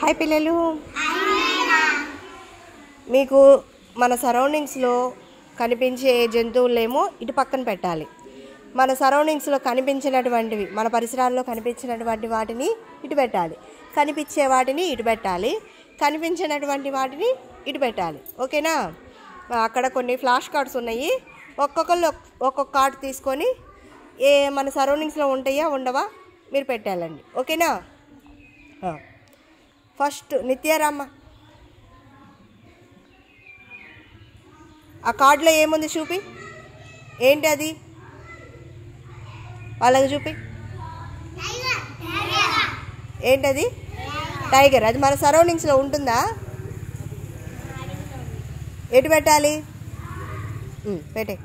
Hi పిల్లలు, మీకు మన సరౌండింగ్స్లో కనిపించే జంతువులేమో ఇటు పక్కన పెట్టాలి. మన సరౌండింగ్స్లో కనిపించినటువంటివి, మన పరిసరాల్లో కనిపించినటువంటి వాటిని ఇటు పెట్టాలి. కనిపించే వాటిని ఇటు పెట్టాలి, కనిపించినటువంటి వాటిని ఇటు పెట్టాలి. ఓకేనా? అక్కడ కొన్ని ఫ్లాష్ కార్డ్స్ ఉన్నాయి. ఒక్కొక్కళ్ళు ఒక్కొక్క కార్డు తీసుకొని మన సరౌండింగ్స్లో ఉంటాయా ఉండవా మీరు పెట్టాలండి. ఓకేనా? ఫస్ట్ నిత్యారామ్మ, ఆ కార్డులో ఏముంది చూపి. ఏంటి అది? వాళ్ళకి చూపి. ఏంటది? టైగర్. అది మన సరౌండింగ్స్లో ఉంటుందా? ఎటు పెట్టాలి? పెట్టే.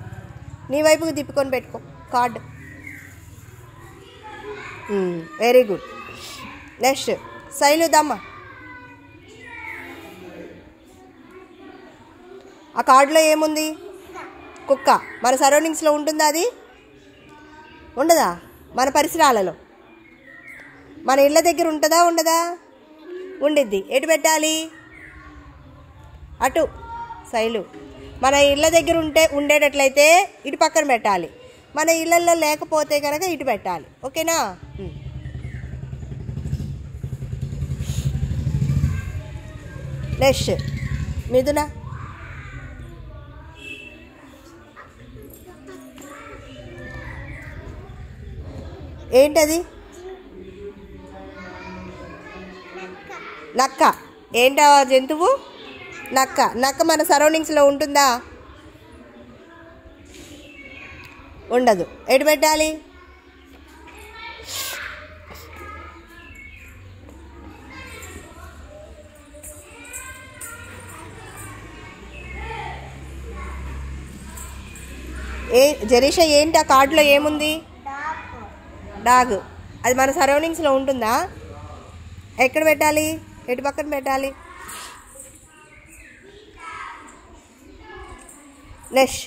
నీ వైపుకి తిప్పుకొని పెట్టుకో కార్డు. Very good. నెక్స్ట్ శైలుదమ్మ, ఆ కార్డులో ఏముంది? కుక్క. మన సరౌండింగ్స్లో ఉంటుందా? అది ఉండదా? మన పరిసరాలలో, మన ఇళ్ళ దగ్గర ఉంటుందా ఉండదా? ఉండిద్ది. ఎటు పెట్టాలి? అటు. శైలు, మన ఇళ్ళ దగ్గర ఉండేటట్లయితే ఇటు పక్కన పెట్టాలి. మన ఇళ్ళల్లో లేకపోతే కనుక ఇటు పెట్టాలి. ఓకేనా? నెక్స్ట్ మిథున, ఏంటది? నక్క. ఏంటా జంతువు? నక్క. నక్క మన సరౌండింగ్స్లో ఉంటుందా? ఉండదు. ఎటు పెట్టాలి? జరీష, ఏంటి ఆ కార్డులో ఏముంది? డాగ్. అది మన సరౌండింగ్స్లో ఉంటుందా? ఎక్కడ పెట్టాలి? ఎటు పక్కన పెట్టాలి? నెక్స్ట్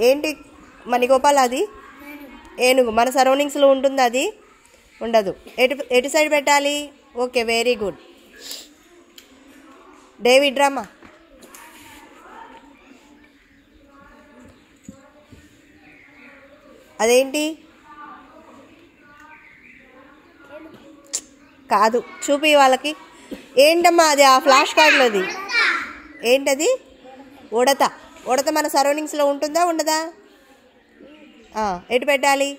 ఏంటి మణిగోపాల్? అది ఏనుగు. మన సరౌండింగ్స్లో ఉంటుందా? అది ఉండదు. ఎటు సైడ్ పెట్టాలి? Okay, very good. David Rama, అదేంటి? కాదు, చూపి వాళ్ళకి. ఏంటమ్మా అది? ఆ ఫ్లాష్ కార్డులోది ఏంటది? ఉడత. ఉడత మన సరౌండింగ్స్లో ఉంటుందా ఉండదా? ఎటు పెట్టాలి?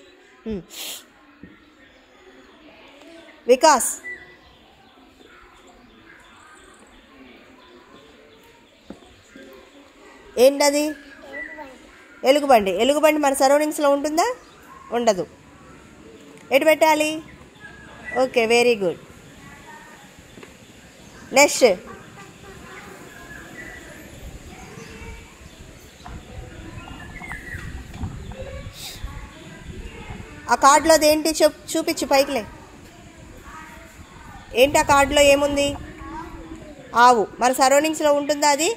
వికాస్, ఏంటది? ఎలుగుబండి. ఎలుగుబండి మన సరౌండింగ్స్లో ఉంటుందా? ఉండదు. ఎటు పెట్టాలి? Okay, very good. నెక్స్ట్ ఆ కార్డులోది ఏంటి? చూపించు పైకిలే. ఏంటి ఆ కార్డులో ఏముంది? ఆవు. మన సరౌండింగ్స్లో ఉంటుందా? అది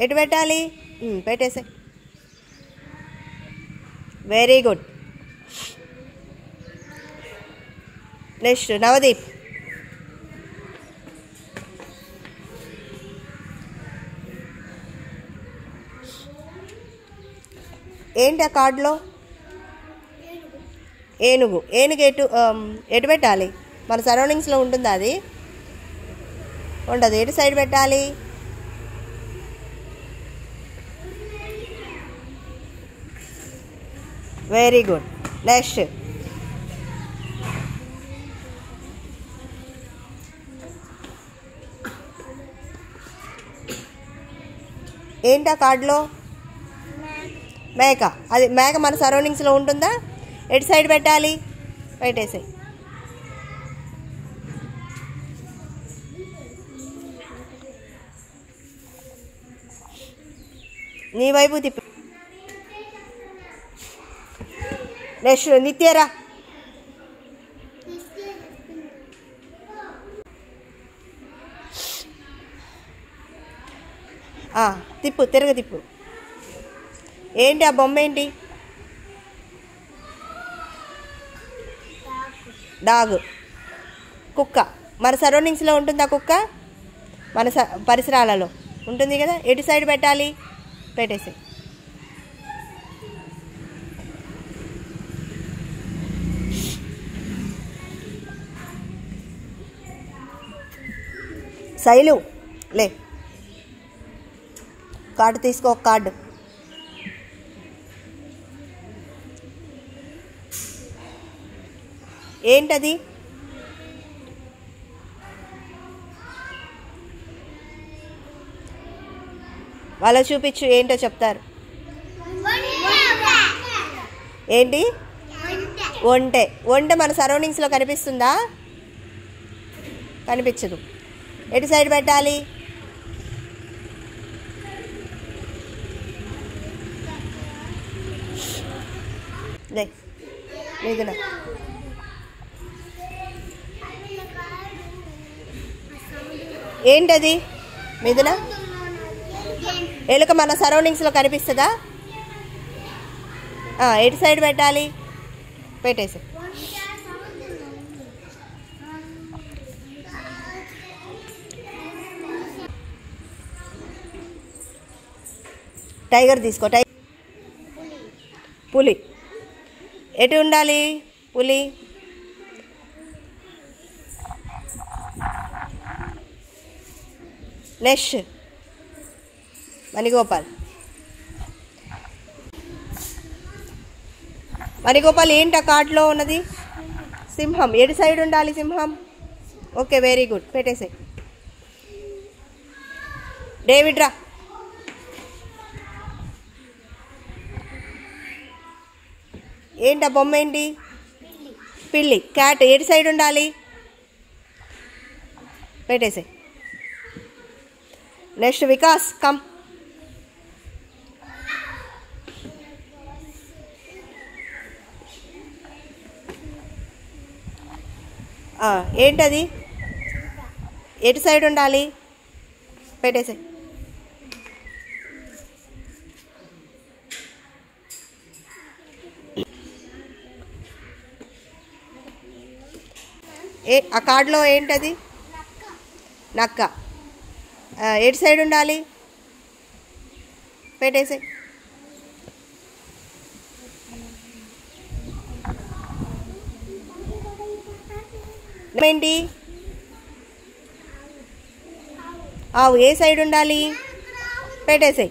ఎటు పెట్టాలి? పెట్టేసే. Very good. నెక్స్ట్ నవదీప్, ఏంటి ఆ కార్డులో? ఏనుగు. ఏనుగు ఎటు పెట్టాలి? మన సరౌండింగ్స్లో ఉంటుందా? అది ఉండదు. ఎటు సైడ్ పెట్టాలి? Very good. నెక్స్ట్ ఏంటి ఆ కార్డులో? మేక. అది మేక మన సరౌండింగ్స్లో ఉంటుందా? ఎటు సైడ్ పెట్టాలి? పెట్టేసాయి. నీ వైపు తిప్పి. నెక్స్ట్ నిత్యరా, తిప్పు, తిరగ తిప్పు. ఏంటి ఆ బొమ్మ ఏంటి? డాగ్. కుక్క మన సరౌండింగ్స్లో ఉంటుందా? కుక్క మన పరిసరాలలో ఉంటుంది కదా. ఎటు సైడ్ పెట్టాలి? పెట్టేసి. శైలు లే, కార్డు తీసుకో. ఒక కార్డు. ఏంటది? వాళ్ళ చూపించు, ఏంటో చెప్తారు. ఏంటి? ఒంటె. ఒంటె మన సరౌండింగ్స్లో కనిపిస్తుందా? కనిపించదు. ఎటు సైడ్ పెట్టాలి? లే మిథున. ఏంటది మిథున? ఎలుక మన సరౌండింగ్స్లో కనిపిస్తుందా? ఎటు సైడ్ పెట్టాలి? పెట్టేసి. టైగర్ తీసుకో. పులి. ఎటు ఉండాలి పులి? నెక్స్ట్ మణిగోపాల్. మణిగోపాల్ ఏంటి ఆ కార్డులో ఉన్నది? సింహం. ఎటు సైడ్ ఉండాలి సింహం? Okay, very good. పెట్టేసే. డేవిడ్ రా. ఏంటి ఆ బొమ్మ? ఏంటి? పిల్లి. క్యాట్. ఎటు సైడ్ ఉండాలి? పెట్టేసే. Next Vikas, come. ఏంటది? ఎటు సైడ్ ఉండాలి? పెట్టేసే. ఆ కార్డులో ఏంటది? నక్క. ఎటు సైడ్ ఉండాలి? పెట్టేసే. ఏంటి? ఆవు. ఏ సైడ్ ఉండాలి? పెట్టేసే.